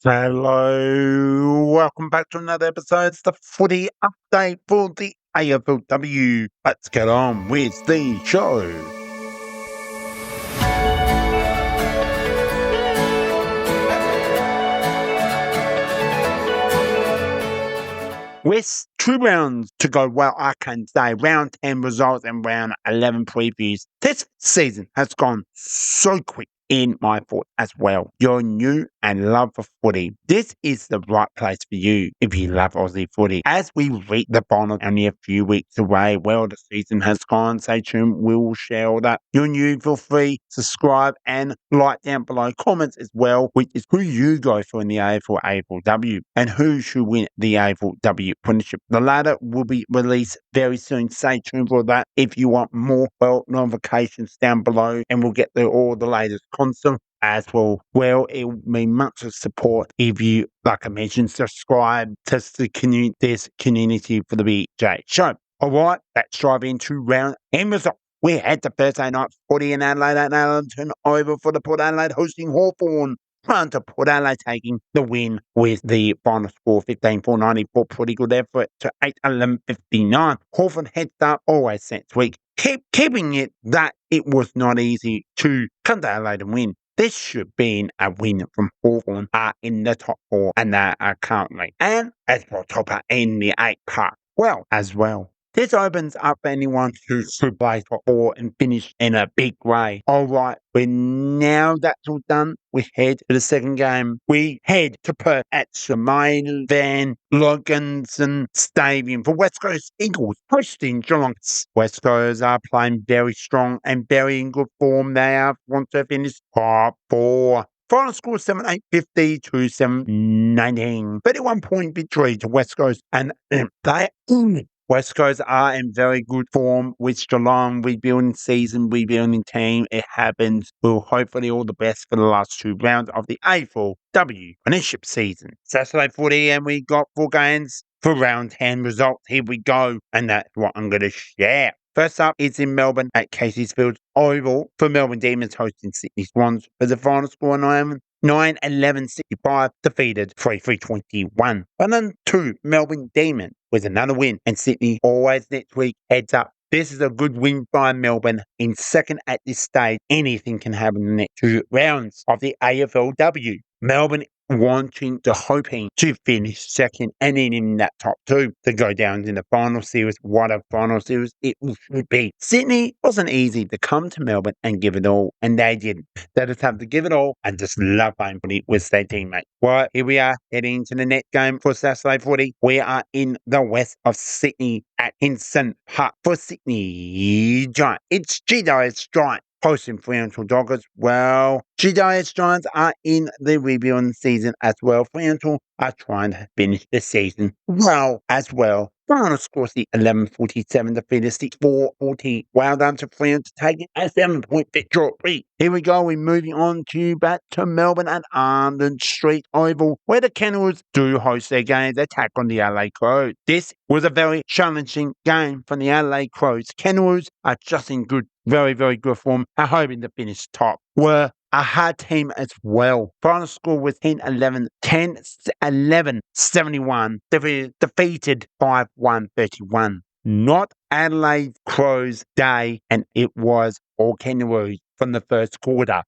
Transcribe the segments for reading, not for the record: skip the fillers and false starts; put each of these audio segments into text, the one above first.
Hello, welcome back to another episode. It's the footy update for the AFLW. Let's get on with the show. With 2 rounds to go, well, I can say round 10 results and round 11 previews. This season has gone so quick in my thought as well. You're new and love for footy. This is the right place for you if you love Aussie footy. As we reach the final only a few weeks away, well, the season has gone. Stay tuned. We'll share all that. You're new, feel free, subscribe and like down below. Comments as well, which is who you go for in the AFL AFLW and who should win the AFLW premiership. The latter will be released very soon. Stay tuned for that. If you want more, well, notifications down below and we'll get all the latest content as well. Well, it will mean much of support if you, like I mentioned, subscribe to this community for the BJ show. All right, let's drive into round end result. We had the Thursday night footy in Adelaide at Allenton over for the Port Adelaide hosting Hawthorn. Front to Port Adelaide taking the win with the final score 15-4-94. Pretty good effort to 8-11-59. Hawthorn heads up, always since week. Keeping it that it was not easy to come to Adelaide and win. This should be a win from Hawthorn in the top 4 and they are currently. And as for topper in the 8 part, well, as well. This opens up anyone who should play top 4 and finish in a big way. All right, now that's all done, we head to the second game. We head to Perth at Shemaine Van Loganson Stadium for West Coast Eagles hosting Geelong. West Coast are playing very strong and very in good form. They want to finish top 4. Final score 7-8-50 to 7-19. 31-point victory to West Coast and West Coast are in very good form with Geelong, rebuilding season, rebuilding team. It happens. We'll hopefully all the best for the last 2 rounds of the AFLW premiership season. Saturday footy, and we got 4 games for round 10 results. Here we go, and that's what I'm going to share. First up is in Melbourne at Casey's Field Oval for Melbourne Demons hosting Sydney Swans for the final score 9-11-65, defeated 3-3-21. And then 2 Melbourne Demons with another win, and Sydney always next week heads up. This is a good win by Melbourne in second at this stage. Anything can happen in the next 2 rounds of the AFLW. Melbourne hoping to finish second and then in that top 2 to go down in the final series. What a final series it would be. Sydney wasn't easy to come to Melbourne and give it all, and they didn't. They just have to give it all and just love playing footy with their teammates. Well, here we are heading to the next game for Saturday footy. We are in the west of Sydney at Hinson Park for Sydney Giants. It's GWS Giants hosting Fremantle Doggers. Well, GWS Giants are in the rebuilding season as well. Fremantle are trying to finish the season well as well. Final score 11-47 defeated 6-4-40. Well done to Fremantle taking a 7-point victory. Here we go. We're moving on back to Melbourne at Arden Street Oval, where the Kangaroos do host their games. They take on the Adelaide Crows. This was a very challenging game for the Adelaide Crows. Kangaroos are just in very, very good form, are hoping to finish top. Were a hard team as well. Final score was 10-11-71, defeated 5-1-31. Not Adelaide Crows day, and it was all Kangaroos from the first quarter.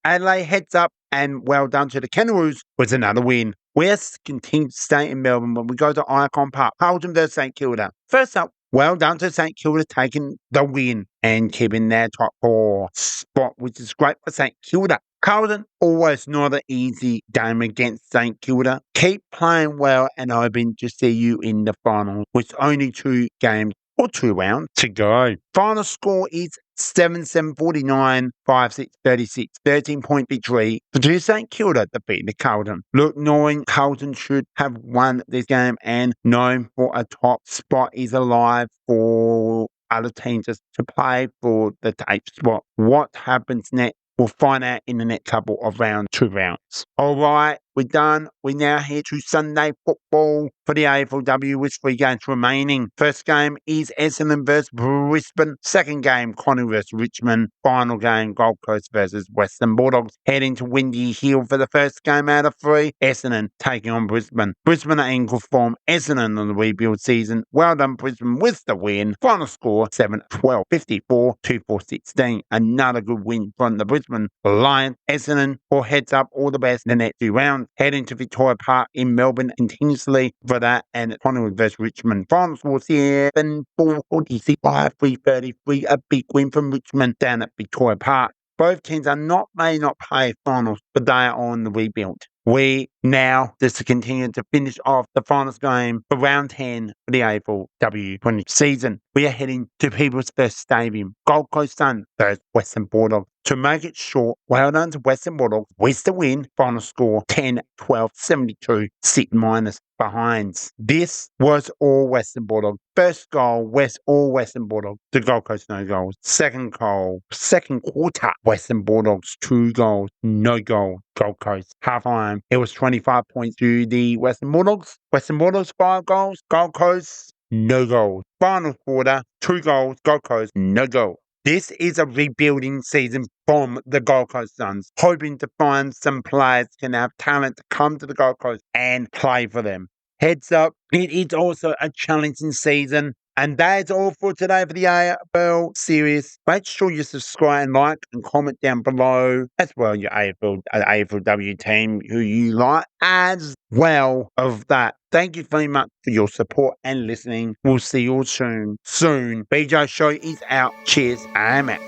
Adelaide heads up, and well done to the Kangaroos was another win. West continue to stay in Melbourne when we go to Icon Park. Carlton vs St Kilda. First up, well done to St Kilda taking the win and keeping their top 4 spot, which is great for St Kilda. Carlton, always not an easy game against St Kilda. Keep playing well and hoping to see you in the finals with only 2 games or 2 rounds to go. Final score is 7-7-49, 5-6-36, 13-point victory to St Kilda defeated Carlton. Look, knowing Carlton should have won this game and known for a top spot is alive for other teams to play for the tape spot. What happens next? We'll find out in the next couple of 2 rounds. All right, we're done. We now head to Sunday football for the AFLW with 3 games remaining. First game is Essendon versus Brisbane. Second game, Collingwood versus Richmond. Final game, Gold Coast versus Western Bulldogs. Heading to Windy Hill for the first game out of 3. Essendon taking on Brisbane. Brisbane are in good form. Essendon on the rebuild season. Well done, Brisbane, with the win. Final score 7-12, 54-2-4-16. Another good win from the Brisbane Lions. Essendon will heads up all the best in the next 2 rounds. Heading to Victoria Park in Melbourne continuously for that, and Collingwood versus Richmond. Final score 7-4, 45-3-33. A big win from Richmond down at Victoria Park. Both teams may not play finals, but they are on the rebuild. We now, just to continue to finish off the finals game for round 10 for the AFLW 20 season, we are heading to People's First Stadium. Gold Coast Sun versus Western Bulldogs. To make it short, well done to Western Bulldogs with the win. Final score 10-12-72, 6 minus behinds. This was all Western Bulldogs. First goal, all Western Bulldogs. The Gold Coast, no goals. Second quarter, Western Bulldogs, 2 goals, no goal. Gold Coast. Half time, it was 25 points to the Western Bulldogs. Western Bulldogs, 5 goals. Gold Coast, no goals. Final quarter, 2 goals. Gold Coast, no goal. This is a rebuilding season from the Gold Coast Suns, hoping to find some players can have talent to come to the Gold Coast and play for them. Heads up, it is also a challenging season. And that's all for today for the AFL series. Make sure you subscribe and like and comment down below as well your AFLW team who you like as well of that. Thank you very much for your support and listening. We'll see you all soon. BJ Show is out. Cheers. I'm out.